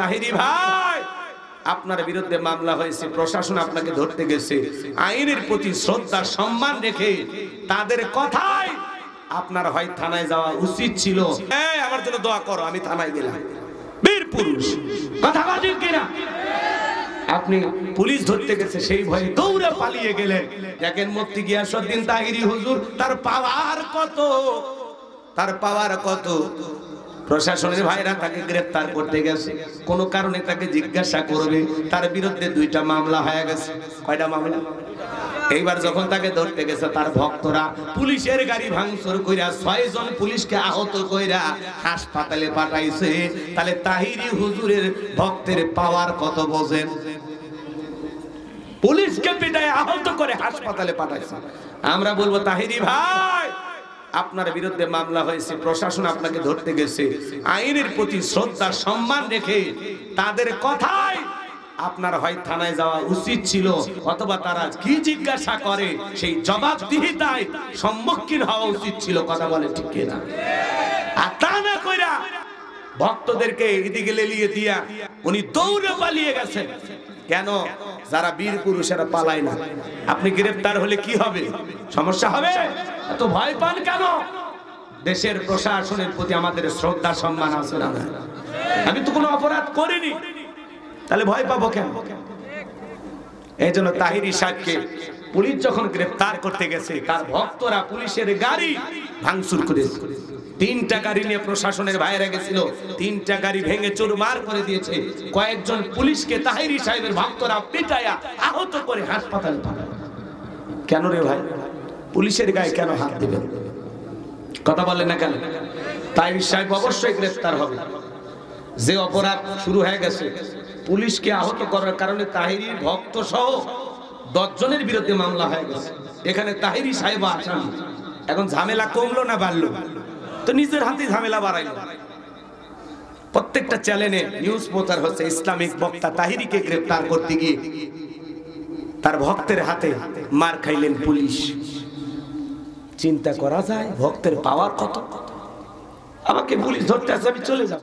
তাহিরি ভাই, আপনার বিরুদ্ধে মামলা হয়েছে, প্রশাসন আপনাকে ধরতে গেছে। আইনের প্রতি শ্রদ্ধা সম্মান রেখে তাদের কথাই আপনার হয় থানায় যাওয়া উচিত ছিল। আমার জন্য দোয়া করো, আমি থানায় গেলাম। বীর পুরুষ, কথা বলেন কিনা? আপনি পুলিশ ধরতে গেছে, সেই ভয়ে দৌড়ে পালিয়ে গেলেন। দেখেন মুফতি গিয়াসউদ্দিন তাহিরি হুজুর, তার পাওয়ার কত, তার পাওয়ার কত। প্রশাসনের ভাইরা তাকে গ্রেফতার করতে গেছে, কোন কারণে তাকে জিজ্ঞাসা করবে। তার বিরুদ্ধে 2টা মামলা হয়ে গেছে। কয়টা মামলা? এইবার যখন তাকে ধরতে গেছে, তার ভক্তরা পুলিশের গাড়ি ভাঙচুর কইরা 6 জন পুলিশকে আহত কইরা হাসপাতালে পাঠাইছে। তাহলে তাহিরি হুজুরের ভক্তের পাওয়ার কত বোঝেন? পুলিশকে পিটায় আহত করে হাসপাতালে পাঠাইছে। আমরা বলবো তাহিরি ভাই, আপনার বিরুদ্ধে মামলা হয়েছে, প্রশাসন আপনাকে ধরতে গেছে। আইনের প্রতি শ্রদ্ধা সম্মান রেখে তাদের কথাই আপনার হয় থানায় যাওয়া উচিত ছিল, অথবা তারা কি জিজ্ঞাসা করে সেই জবাবদিহিতায় সম্মুখীন হওয়া উচিত ছিল। কথা বলে ঠিক কিনা? আর তা না কইরা ভক্তদেরকে এদিকে লেলিয়ে দিয়া উনি দৌড়ে পালিয়ে গেছেন। কেন? যারা বীর পুরুষেরা পালায় না। আপনি গ্রেফতার হলে কি হবে? সমস্যা হবে। এত ভয় পান কেন? দেশের প্রশাসনের প্রতি আমাদের শ্রদ্ধা সম্মান আছে না? আমি তো কোনো অপরাধ করিনি, তাহলে ভয় পাবো কেন? এই জন্য তাহিরি সাহেবকে পুলিশ যখন গ্রেফতার করতে গেছে, তার ভক্তরা পুলিশের গাড়ি ভাঙচুর করেছে। 3টা গাড়ি নিয়ে প্রশাসনের ভাইরা গেছিল, 3টা গাড়ি ভেঙে চুরমার করে দিয়েছে। কয়েকজন পুলিশকে তাহিরি সাহেবের ভক্তরা পিটায়া আহত করে হাসপাতালে পাঠায়। কেন রে ভাই? পুলিশের গায়ে কেন হাত দিবেন? কথা বলেন না কেন? তাহিরি সাহেব অবশ্যই গ্রেফতার হবে। যে অপরাধ শুরু হয়ে গেছে, পুলিশকে আহত করার কারণে তাহিরির ভক্ত সহ 10 জনের বিরুদ্ধে মামলা হয়ে গেছে। এখানে তাহিরি সাহেব আসামি। এখন ঝামেলা কমলো না বাড়লো? তো নিজের হাতে ঝামেলা বাড়াইলো। প্রত্যেকটা চ্যানেলে নিউজ প্রচার হচ্ছে, ইসলামিক বক্তা তাহিরিকে গ্রেফতার করতে গিয়ে তার ভক্তের হাতে মার খাইলেন পুলিশ। চিন্তা করা যায় ভক্তের পাওয়ার কত? আমাকে পুলিশ ধরতে আসে, আমি চলে যাব।